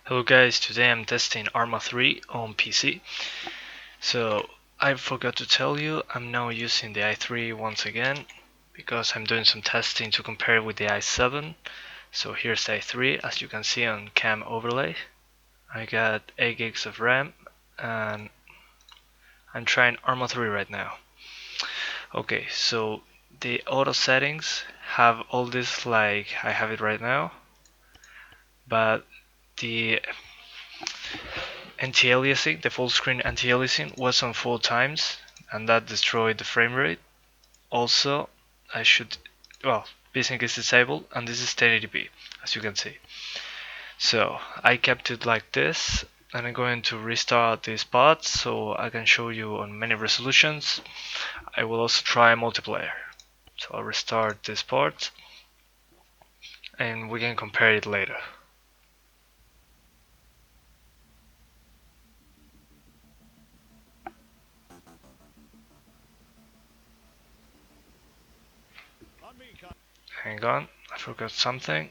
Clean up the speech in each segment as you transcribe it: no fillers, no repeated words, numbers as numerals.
Hello guys, today I'm testing ARMA 3 on PC. So I forgot to tell you, I'm now using the i3 once again because I'm doing some testing to compare it with the i7. So here's the i3, as you can see on cam overlay. I got 8 gigs of RAM and I'm trying ARMA 3 right now. Okay, so the auto settings have all this like I have it right now, but the anti-aliasing, the full screen anti-aliasing was on 4 times and that destroyed the frame rate. Also, VSync is disabled and this is 1080p as you can see. So I kept it like this and I'm going to restart this part so I can show you on many resolutions. I will also try multiplayer. So I'll restart this part and we can compare it later. Hang on, I forgot something.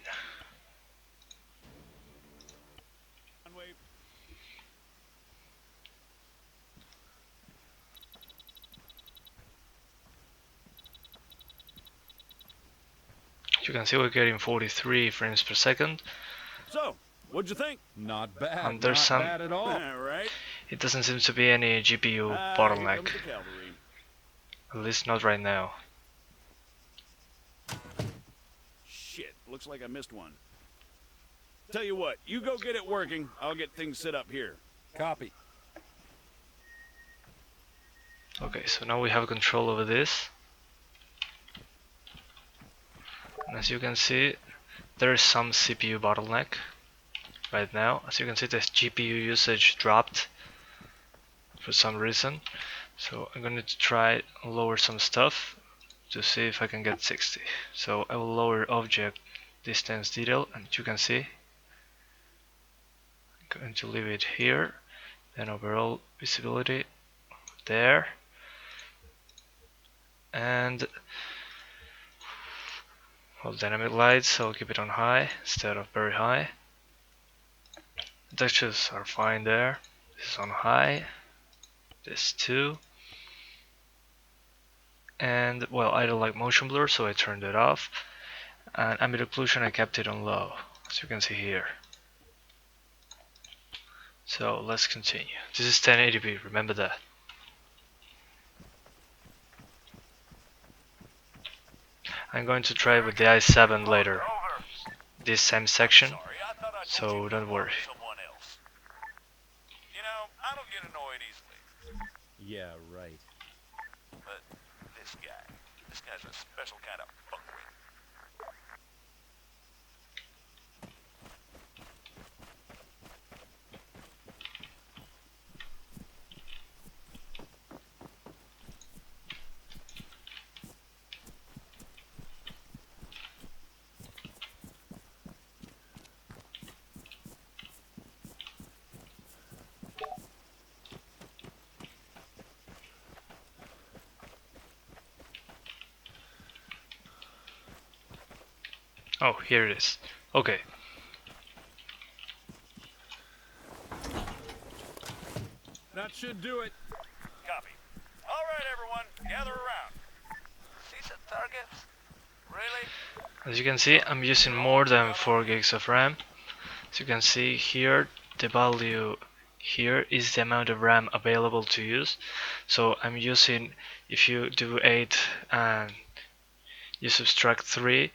You can see we're getting 43 frames per second. So, what'd you think? Not bad. And there's not bad at all. Right? It doesn't seem to be any GPU bottleneck. At least not right now. Shit, looks like I missed one. Tell you what, you go get it working. I'll get things set up here. Copy. Okay, so now we have control over this. And as you can see, there is some CPU bottleneck right now. As you can see, the GPU usage dropped for some reason. So I'm going to try lower some stuff to see if I can get 60. So I will lower object distance detail and you can see I'm going to leave it here, then overall visibility there, and well, dynamic lights I'll keep it on high instead of very high. The textures are fine there. This is on high, this too. And well, I don't like motion blur, so I turned it off. And ambient occlusion I kept it on low, as you can see here. So let's continue. This is 1080p, remember that. I'm going to try with the i7 later, this same section, so don't worry. You know, I don't get annoyed easily. Yeah, right. But this guy's a special kind of fuckwit. Oh, here it is. Okay. That should do it. Copy. All right, everyone, gather around. See some targets? Really? As you can see, I'm using more than 4 gigs of RAM. As you can see here, the value here is the amount of RAM available to use. So I'm using, if you do 8 and you subtract 3,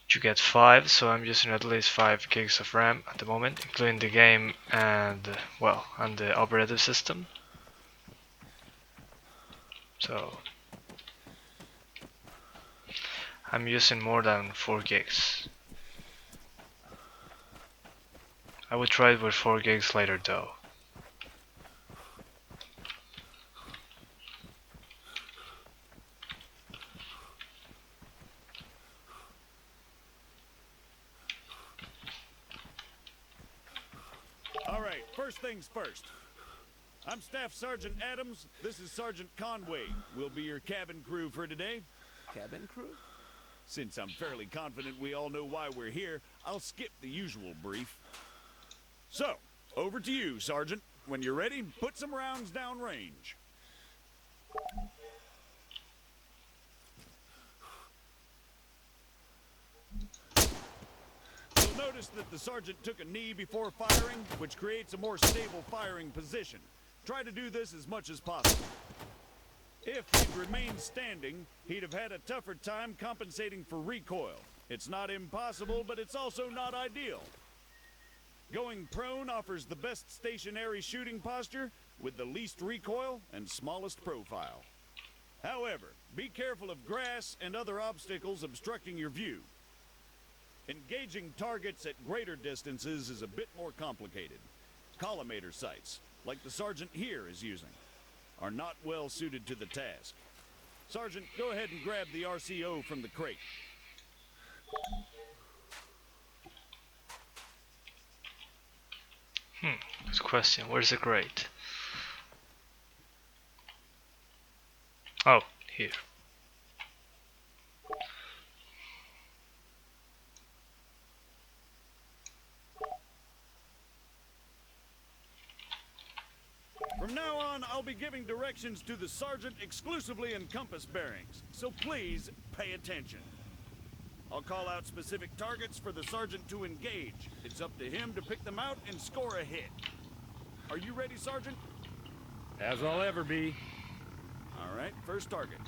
you get 5, so I'm using at least 5 gigs of RAM at the moment, including the game and and the operating system. So I'm using more than 4 gigs. I will try it with 4 gigs later though. All right, first things first. I'm Staff Sergeant Adams. This is Sergeant Conway. We'll be your cabin crew for today. Cabin crew? Since I'm fairly confident we all know why we're here, I'll skip the usual brief. So, over to you, Sergeant. When you're ready, put some rounds down range. You'll notice that the sergeant took a knee before firing, which creates a more stable firing position. Try to do this as much as possible. If he'd remained standing, he'd have had a tougher time compensating for recoil. It's not impossible, but it's also not ideal. Going prone offers the best stationary shooting posture with the least recoil and smallest profile. However, be careful of grass and other obstacles obstructing your view. Engaging targets at greater distances is a bit more complicated. Collimator sights, like the sergeant here is using, are not well suited to the task. Sergeant, go ahead and grab the RCO from the crate. Good question. Where's the grate? Oh, here. From now on, I'll be giving directions to the sergeant exclusively in compass bearings, so please pay attention. I'll call out specific targets for the sergeant to engage. It's up to him to pick them out and score a hit. Are you ready, Sergeant? As I'll ever be. All right, first target.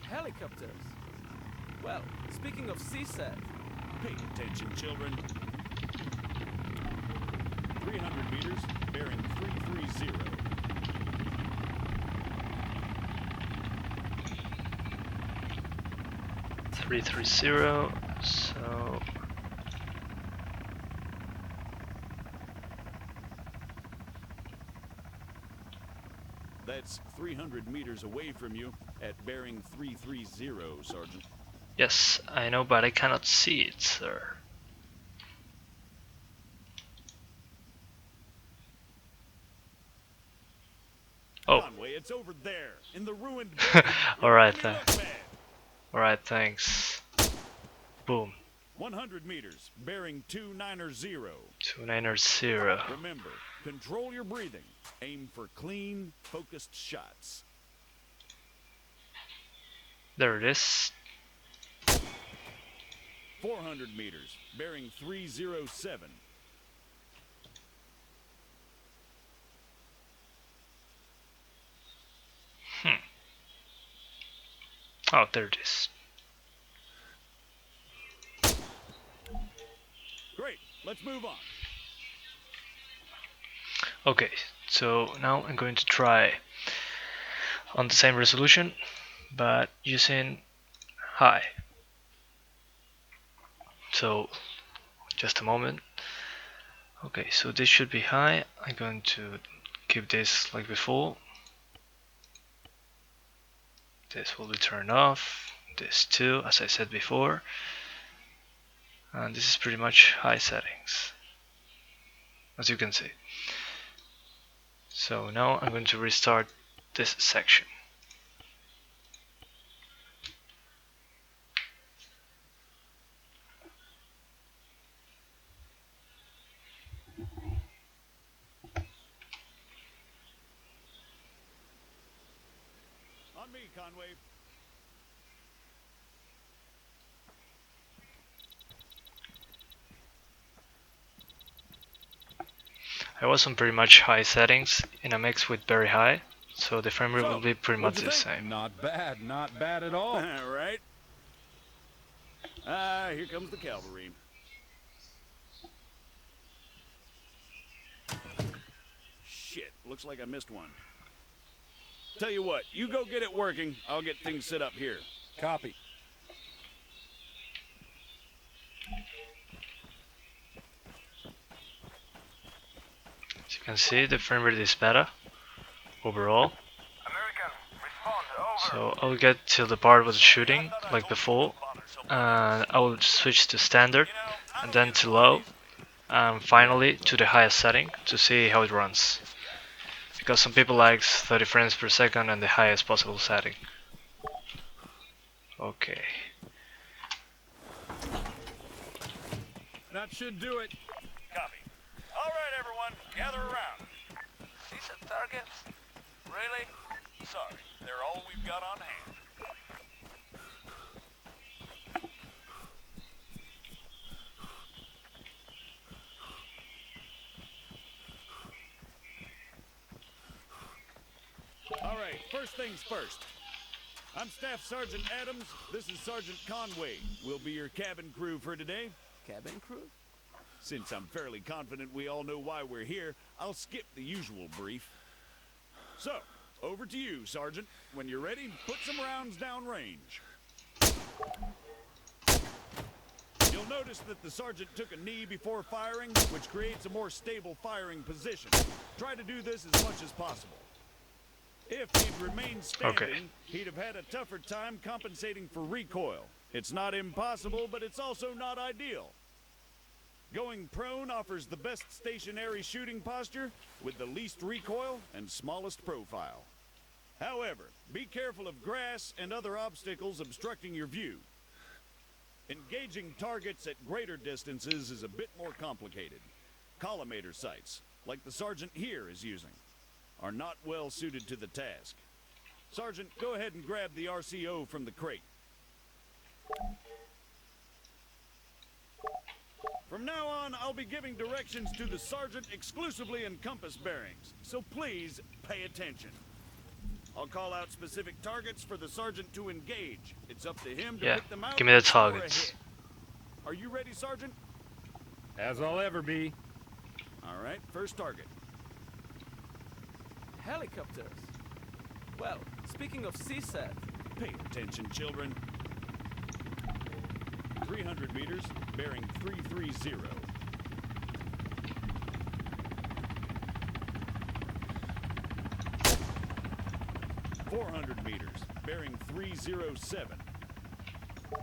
Helicopters. Well, speaking of CSAT, Pay attention, children. 300 meters, bearing 330. 330. So That's 300 meters away from you at bearing 330, Sergeant. yes, I know, but I cannot see it, sir. Oh, Conway, it's over there, in the ruined alright then. then. Alright, thanks. Boom. 100 meters, bearing 290. 290. Remember, control your breathing. Aim for clean, focused shots. There it is. 400 meters, bearing 307. Oh, there it is. Great, let's move on. Okay, so now I'm going to try on the same resolution, but using high. So, just a moment. Okay, so this should be high. I'm going to keep this like before. This will be turned off. This too, as I said before. And this is pretty much high settings, as you can see. So now I'm going to restart this section. On me, Conway. I was on pretty much high settings in a mix with very high, so the frame rate So, will be pretty much what'd you the think? same. Not bad at all. All right. Here comes the cavalry. Shit, looks like I missed one. Tell you what, you go get it working. I'll get things set up here. Copy. As you can see, the frame rate is better overall. So I'll get to the part with the shooting, like before, and I will switch to standard, and then to low, and finally to the highest setting to see how it runs. Because some people like 30 frames per second and the highest possible setting. Okay. That should do it. Copy. everyone, gather around. Decent target? Really? Sorry, they're all we've got on hand. All right, first things first. I'm Staff Sergeant Adams. This is Sergeant Conway. We'll be your cabin crew for today. Cabin crew? Since I'm fairly confident we all know why we're here, I'll skip the usual brief. So, over to you, Sergeant. When you're ready, put some rounds down range. You'll notice that the Sergeant took a knee before firing, which creates a more stable firing position. Try to do this as much as possible. If he'd remained standing, he'd have had a tougher time compensating for recoil. It's not impossible, but it's also not ideal. Going prone offers the best stationary shooting posture with the least recoil and smallest profile. However, be careful of grass and other obstacles obstructing your view. Engaging targets at greater distances is a bit more complicated. Collimator sights, like the Sergeant here is using, are not well suited to the task. Sergeant, go ahead and grab the RCO from the crate. From now on, I'll be giving directions to the Sergeant exclusively in compass bearings, so please pay attention. I'll call out specific targets for the Sergeant to engage. It's up to him to pick them out. Give me the and score a targets. hit. Are you ready, Sergeant? As I'll ever be. All right, first target. Helicopters. Well, speaking of CSAT, Pay attention, children. 300 meters, bearing 330. .400 meters, bearing 307.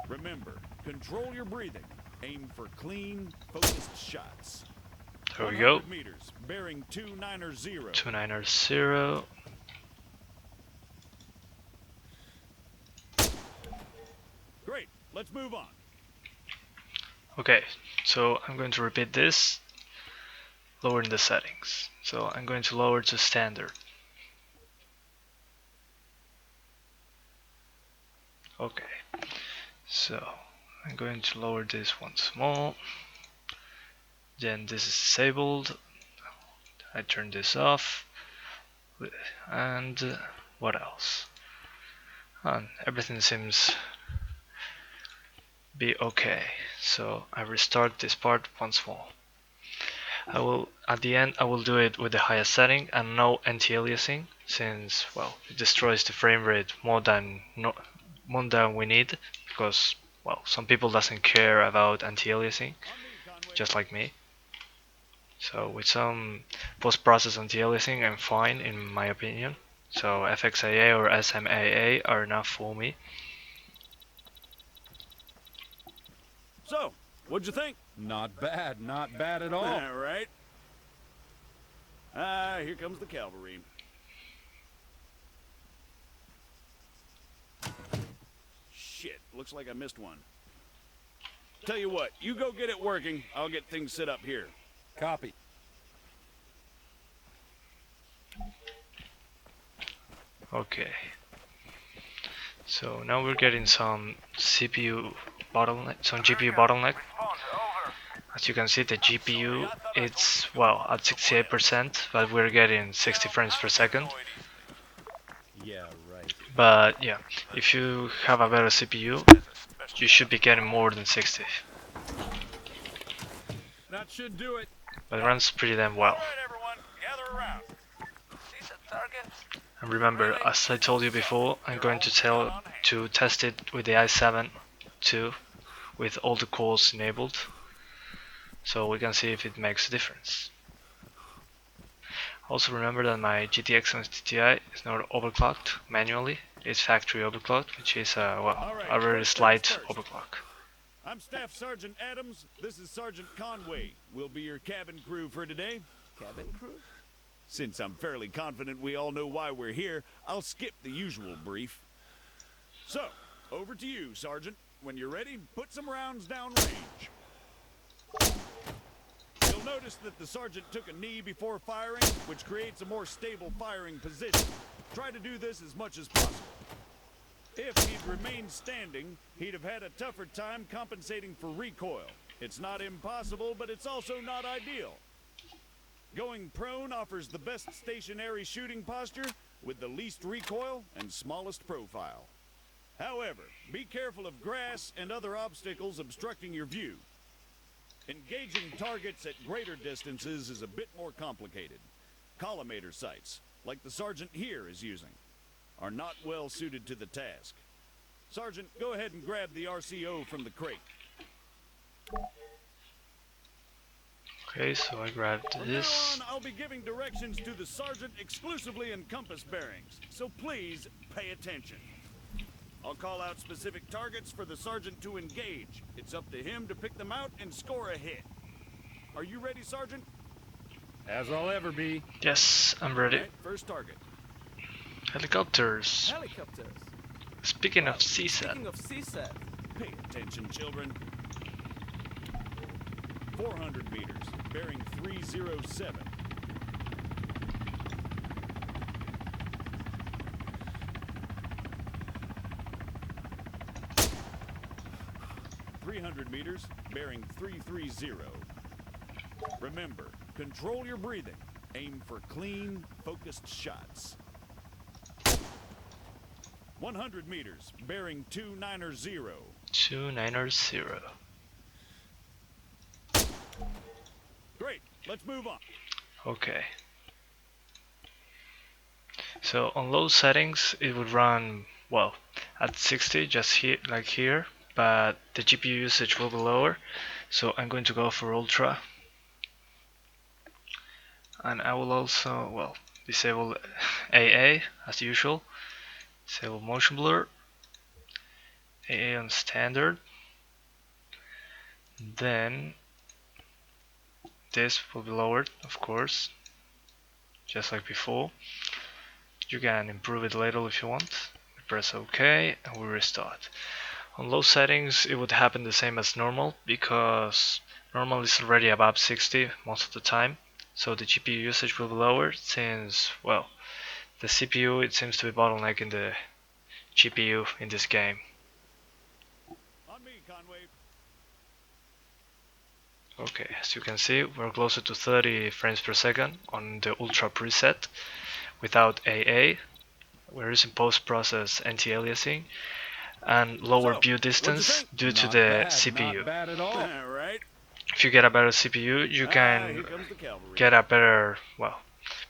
Remember, control your breathing. Aim for clean, focused shots. There we go. 100 meters, bearing 290. 290. Great, let's move on. Okay, so I'm going to repeat this, lowering the settings. So I'm going to lower to standard. Okay, so I'm going to lower this once more. Then this is disabled. I turn this off. And what else? And everything seems be okay. So I restart this part once more. At the end I will do it with the highest setting and no anti-aliasing, since well it destroys the frame rate more than we need, because well some people doesn't care about anti-aliasing, just like me. So with some post-process anti-aliasing I'm fine in my opinion. So FXAA or SMAA are enough for me. So, what'd you think? Not bad at all. All right. Here comes the cavalry. Shit, looks like I missed one. Tell you what, you go get it working, I'll get things set up here. Copy. Okay. So now we're getting some CPU bottleneck, some GPU bottleneck. As you can see, the GPU it's well at 68%, but we're getting 60 frames per second. Yeah, right. But yeah, if you have a better CPU, you should be getting more than 60. That should do it. But it runs pretty damn well. All right, everyone, gather around. decent target? And remember, as I told you before, I'm going to test it with the i7 too, with all the cores enabled, so we can see if it makes a difference. Also remember that my GTX and Ti is not overclocked manually, it's factory overclocked, which is a very slight overclock. I'm Staff Sergeant Adams. This is Sergeant Conway. We'll be your cabin crew for today. Cabin crew? Since I'm fairly confident we all know why we're here, I'll skip the usual brief. So, over to you, Sergeant. When you're ready, put some rounds down range. You'll notice that the sergeant took a knee before firing, which creates a more stable firing position. Try to do this as much as possible. If he'd remained standing, he'd have had a tougher time compensating for recoil. It's not impossible, but it's also not ideal. Going prone offers the best stationary shooting posture with the least recoil and smallest profile. However, be careful of grass and other obstacles obstructing your view. Engaging targets at greater distances is a bit more complicated. Collimator sights, like the sergeant here is using, are not well suited to the task. Sergeant, go ahead and grab the RCO from the crate. Okay, so I grabbed From now this. on, I'll be giving directions to the sergeant exclusively in compass bearings, so please pay attention. I'll call out specific targets for the sergeant to engage. It's up to him to pick them out and score a hit. Are you ready, Sergeant? As I'll ever be. Yes, I'm ready. All right, first target. Helicopters. Helicopters. Speaking of CSAT. Speaking of CSAT. Pay attention, children. 400 meters, bearing 307. meters, bearing 330. Remember, control your breathing. Aim for clean, focused shots. 100 meters, bearing 290. 290. Great, let's move on. Okay. So on low settings it would run, well, at 60 just here, like here, but the GPU usage will be lower, so I'm going to go for ultra. And I will also, well, disable AA as usual, disable motion blur, AA on standard, then this will be lowered, of course, just like before. You can improve it later if you want. We press OK and we restart. On low settings it would happen the same as normal, because normal is already above 60 most of the time, so the GPU usage will be lower since, well, the CPU, it seems to be bottlenecking the GPU in this game. On me, Conway. Okay, as you can see, we're closer to 30 frames per second on the Ultra preset without AA. We're using post-process anti-aliasing and lower So, view what'd you distance think? due to Not the bad, CPU. Not bad at all. All right. If you get a better CPU, you Here can comes the cavalry. get a better, well,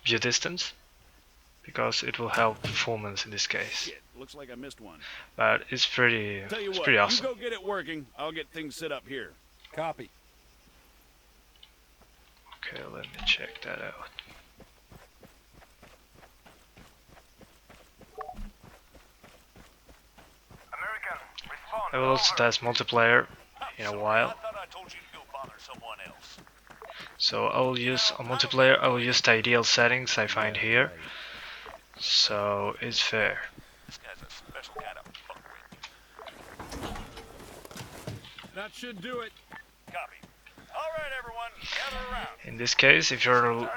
view distance, because it will help performance in this case. Shit, looks like I missed one. But it's pretty, Tell you it's what, pretty awesome. you go get it working. I'll get things set up here. Copy. Okay, let me check that out. American, respond. I will also test multiplayer in a while. I thought I told you to go bother someone else. So I will use on multiplayer, I will use the ideal settings I find Yeah, here. right. So it's fair. This guy's a special kind of fuckwit. That should do it. Copy. All right, everyone, gather around. In this case, if you're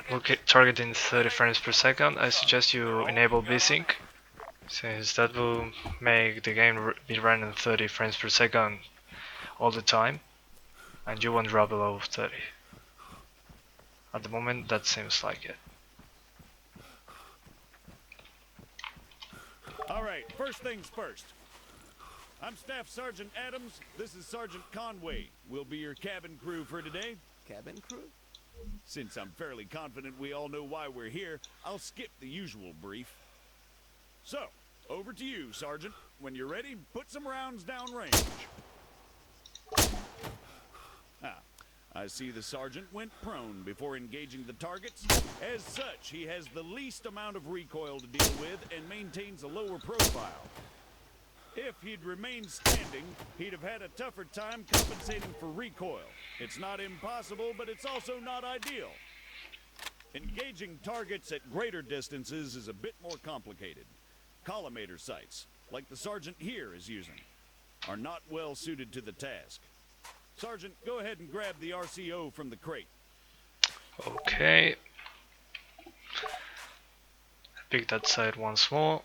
targeting 30 frames per second, I suggest you enable VSync, since that will make the game be running 30 frames per second all the time, and you won't drop below 30. At the moment, that seems like it. All right, first things first. I'm Staff Sergeant Adams. This is Sergeant Conway. We'll be your cabin crew for today. Cabin crew? Since I'm fairly confident we all know why we're here, I'll skip the usual brief. So, over to you, Sergeant. When you're ready, put some rounds downrange. I see the sergeant went prone before engaging the targets. As such, he has the least amount of recoil to deal with and maintains a lower profile. If he'd remained standing, he'd have had a tougher time compensating for recoil. It's not impossible, but it's also not ideal. Engaging targets at greater distances is a bit more complicated. Collimator sights, like the sergeant here is using, are not well suited to the task. Sergeant, go ahead and grab the RCO from the crate. Okay. Pick that side once more.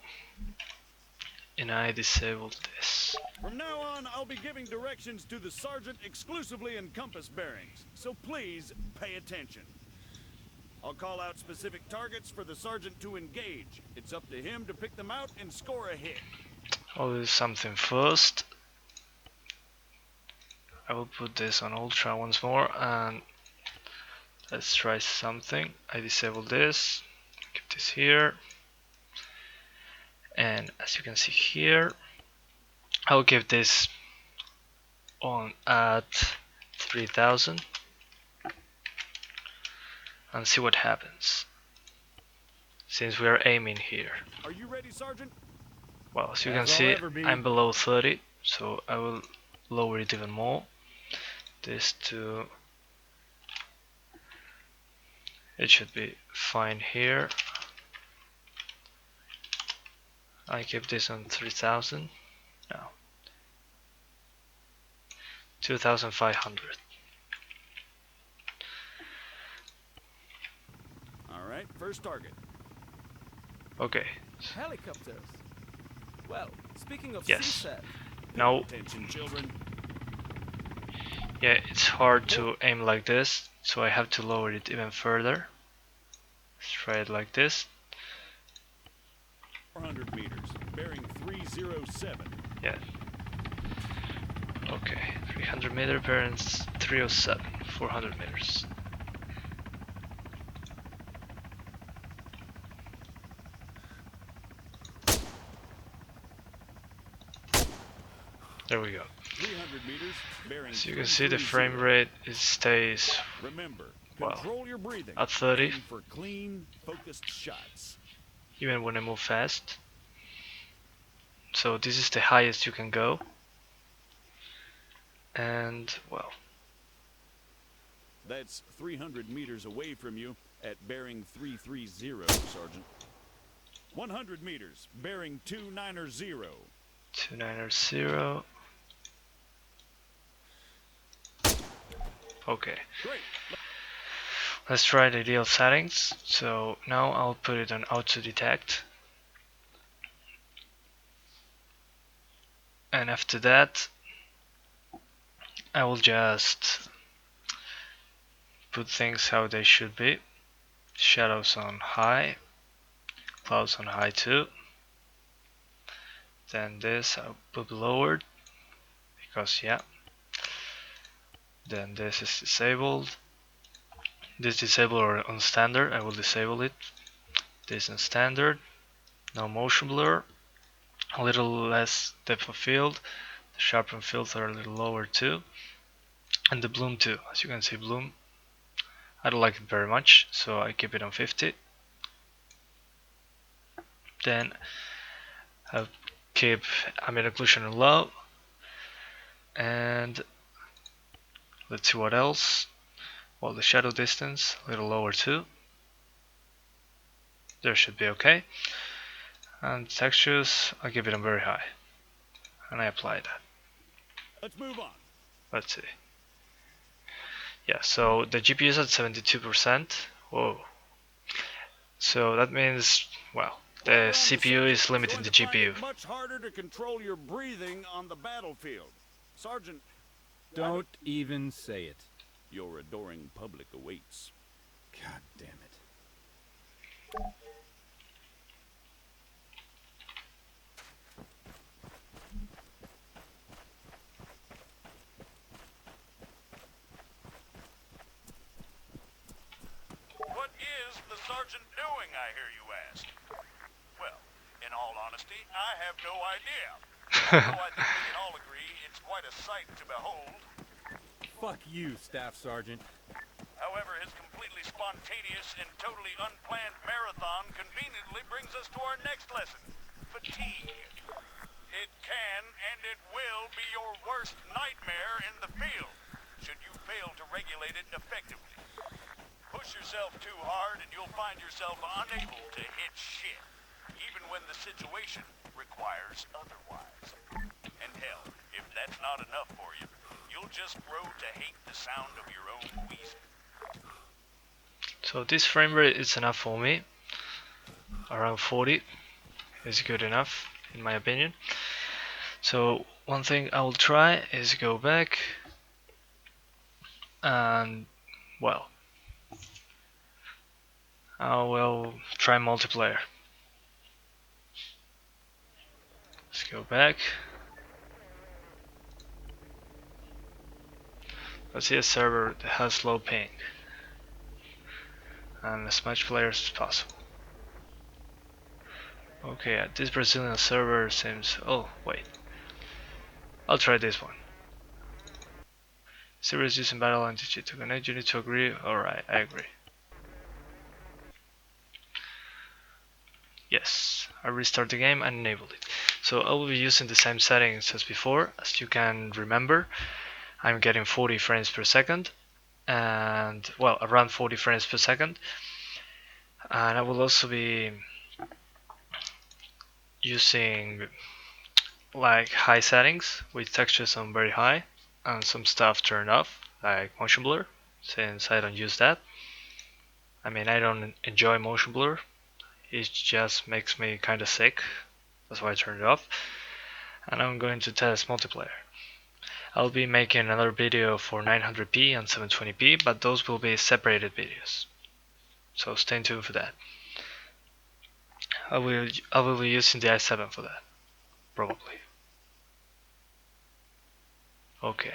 And I disabled this. From now on, I'll be giving directions to the sergeant exclusively in compass bearings, so please pay attention. I'll call out specific targets for the sergeant to engage. It's up to him to pick them out and score a hit. I'll do something first. I will put this on ultra once more and let's try something. I disable this, keep this here, and as you can see here, I'll give this on at 3000 and see what happens. Since we are aiming here. Are you ready, Sergeant? Well, as you As can I'll see, ever be. I'm below 30, so I will lower it even more. This to... It should be fine here. I keep this on 3000. Now 2500. All right, first target. Okay. Helicopters. Well, speaking of Yes. CSAT, Now, Attention, children. yeah, it's hard to aim like this, so I have to lower it even further. Let's try it like this. 400 meters, bearing 307. Yeah. Okay, 300 meter bearings 307, 400 meters. There we go. 300 meters, bearing As you can see, the frame 330. rate it stays Remember, Wow. control your breathing. at 30, Aim for clean, focused shots. even when I move fast. So this is the highest you can go. And well, That's 300 meters away from you at bearing 330, Sergeant. 100 meters, bearing 290. 290. Okay, Great. let's try the ideal settings. So now I'll put it on auto detect. And after that, I will just put things how they should be. Shadows on high, clouds on high too. Then this I'll put lowered, because yeah. Then this is disabled. This disabled or on standard, I will disable it. This on standard, no motion blur, a little less depth of field. The sharpen filter a little lower too. And the bloom too, as you can see, bloom. I don't like it very much, so I keep it on 50. Then I'll keep ambient occlusion on low. And let's see what else. Well, the shadow distance a little lower too. There should be okay. And textures, I'll keep it on very high. And I apply that. Let's move on. Let's see. Yeah, so the GPU is at 72%. Whoa. So that means, well, the We're on CPU is subject. limiting Going the to find GPU. it much harder to control your breathing on the battlefield. Sergeant, Don't even say it. your adoring public awaits. God damn it. What is the sergeant doing, I hear you ask? Well, in all honesty, I have no idea. Though I think we can all agree it's quite a sight to behold. Fuck you, Staff Sergeant. However, his completely spontaneous and totally unplanned marathon conveniently brings us to our next lesson, fatigue. It can and it will be your worst nightmare in the field, should you fail to regulate it effectively. Push yourself too hard and you'll find yourself unable to hit shit, even when the situation requires otherwise. And hell, if that's not enough for you, you'll just grow to hate the sound of your own wheezing. So this frame rate is enough for me. Around 40 is good enough in my opinion. So one thing I will try is go back and, well, I will try multiplayer. Let's go back. Let's see a server that has low ping and as much players as possible. Okay, this Brazilian server seems... oh, wait. I'll try this one. Servers using battle entity to connect, you need to agree. Alright, I agree. Yes, I restart the game and enabled it. So I will be using the same settings as before. As you can remember, I'm getting 40 frames per second and, well, around 40 frames per second. And I will also be using like high settings with textures on very high and some stuff turned off, like motion blur, since I don't use that. I mean, I don't enjoy motion blur, it just makes me kinda sick, that's why I turned it off. And I'm going to test multiplayer. I'll be making another video for 900p and 720p, but those will be separated videos, so stay tuned for that. I will be using the i7 for that, probably. Okay.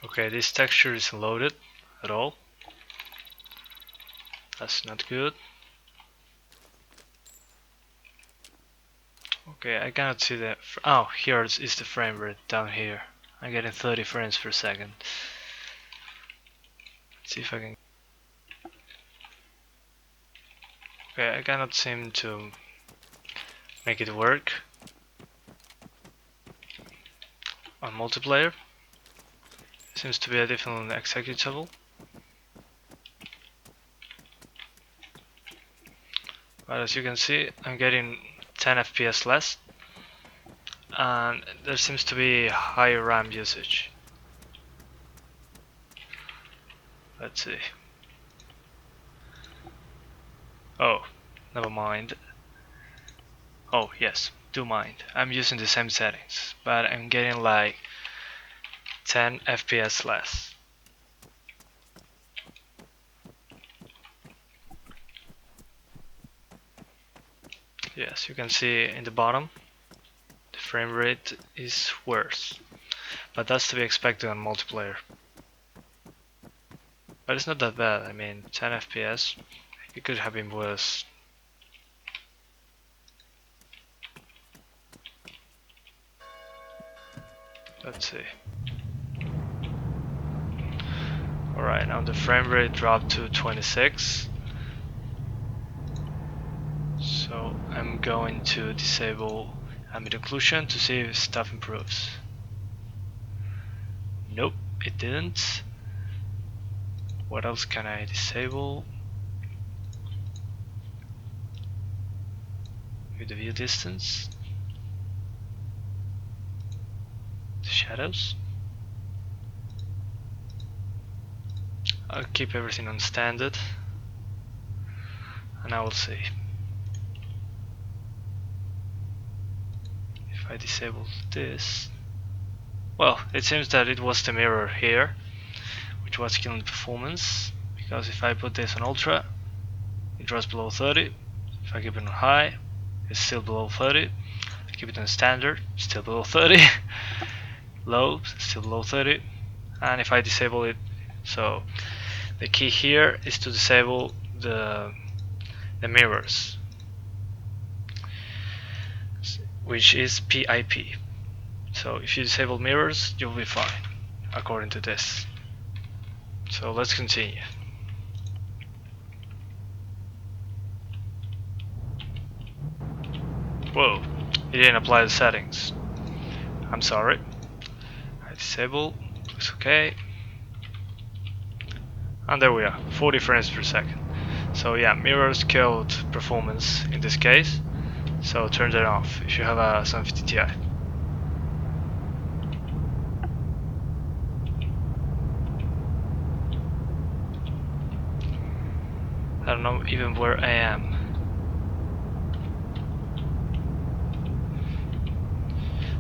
Okay, this texture isn't loaded at all. That's not good. Okay, I cannot see the... oh, here is the frame rate, down here. I'm getting 30 frames per second. Let's see if I can... okay, I cannot seem to make it work on multiplayer. Seems to be a different executable. But as you can see, I'm getting 10 FPS less, and there seems to be higher RAM usage. Let's see. Oh, never mind. Oh yes, do mind. I'm using the same settings, but I'm getting like 10 FPS less. Yes, you can see in the bottom, the frame rate is worse. But that's to be expected on multiplayer. But it's not that bad, I mean, 10 FPS, it could have been worse. Let's see. Alright, now the frame rate dropped to 26. So I'm going to disable ambient occlusion to see if stuff improves. Nope, it didn't. What else can I disable? With the view distance, the shadows. I'll keep everything on standard, and I will see. If I disable this, well, it seems that it was the mirror here which was killing performance, because if I put this on ultra, it drops below 30. If I keep it on high, it's still below 30. If I keep it on standard, still below 30. Low, still below 30. And if I disable it, so the key here is to disable the mirrors, which is PIP. So if you disable mirrors, you'll be fine, according to this. So let's continue. Whoa, it didn't apply the settings. I'm sorry. I disable, it's okay. And there we are, 40 frames per second. So yeah, mirrors killed performance in this case. So turn that off if you have a 750 Ti. I don't know even where I am.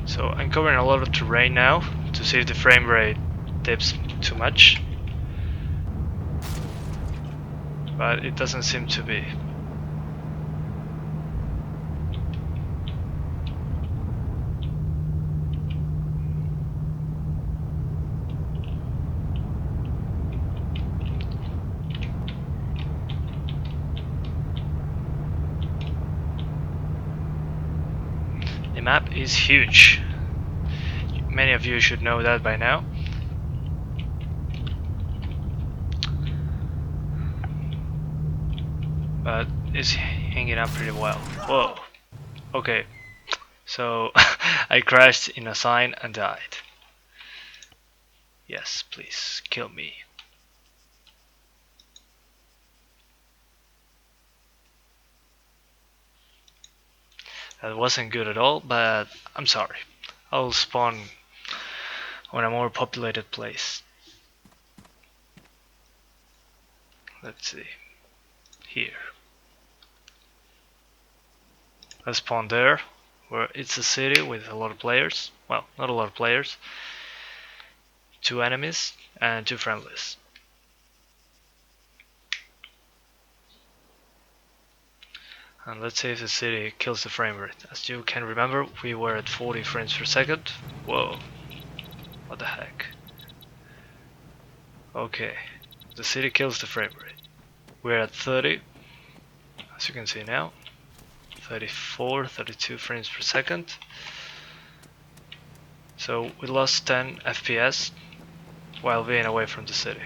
So I'm covering a lot of terrain now to see if the frame rate dips too much. But it doesn't seem to be. The map is huge. Many of you should know that by now. But it's hanging up pretty well. Whoa. Okay. So I crashed in a sign and died. Yes, please kill me. That wasn't good at all, but I'm sorry. I'll spawn on a more populated place. Let's see. Here. Let's spawn there, where it's a city with a lot of players. Well, not a lot of players. 2 enemies and 2 friendlies. And let's see if the city kills the frame rate. As you can remember, we were at 40 frames per second. Whoa. What the heck? Okay. The city kills the frame rate. We're at 30. As you can see now. 34, 32 frames per second. So we lost 10 FPS while being away from the city.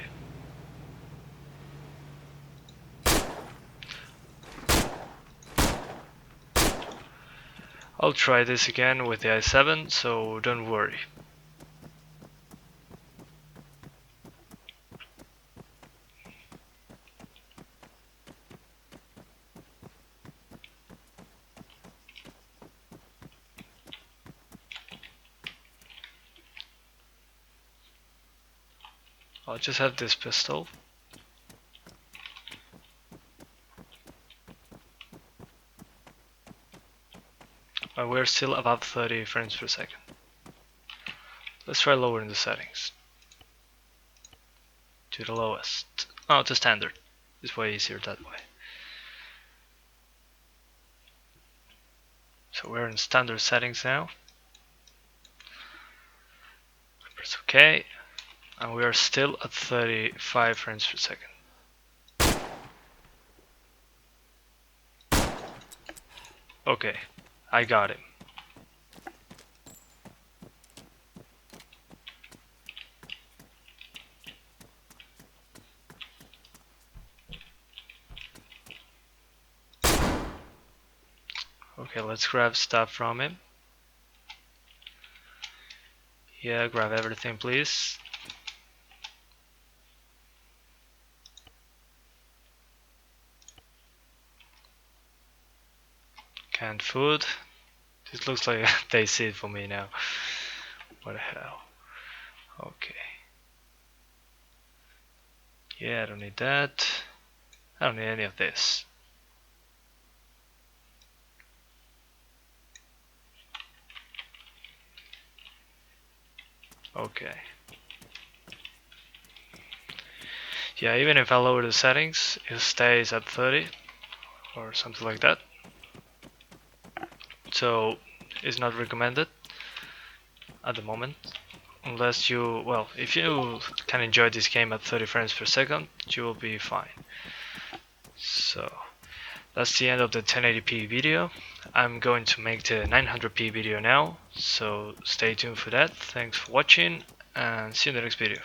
I'll try this again with the i7, so don't worry. I'll just have this pistol. And we're still above 30 frames per second. Let's try lowering the settings to the lowest. Oh, to standard. It's way easier that way. So we're in standard settings now. Press OK. And we are still at 35 frames per second. Okay, I got him. Okay, let's grab stuff from him. Yeah, grab everything, please. Canned food. This looks like they see it for me now. What the hell? Okay. Yeah, I don't need that. I don't need any of this. Okay. Yeah, even if I lower the settings, it stays at 30 or something like that. So it's not recommended at the moment. Unless you, well, if you can enjoy this game at 30 frames per second, you will be fine. So that's the end of the 1080p video. I'm going to make the 900p video now, so stay tuned for that. Thanks for watching and see you in the next video.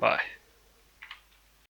Bye.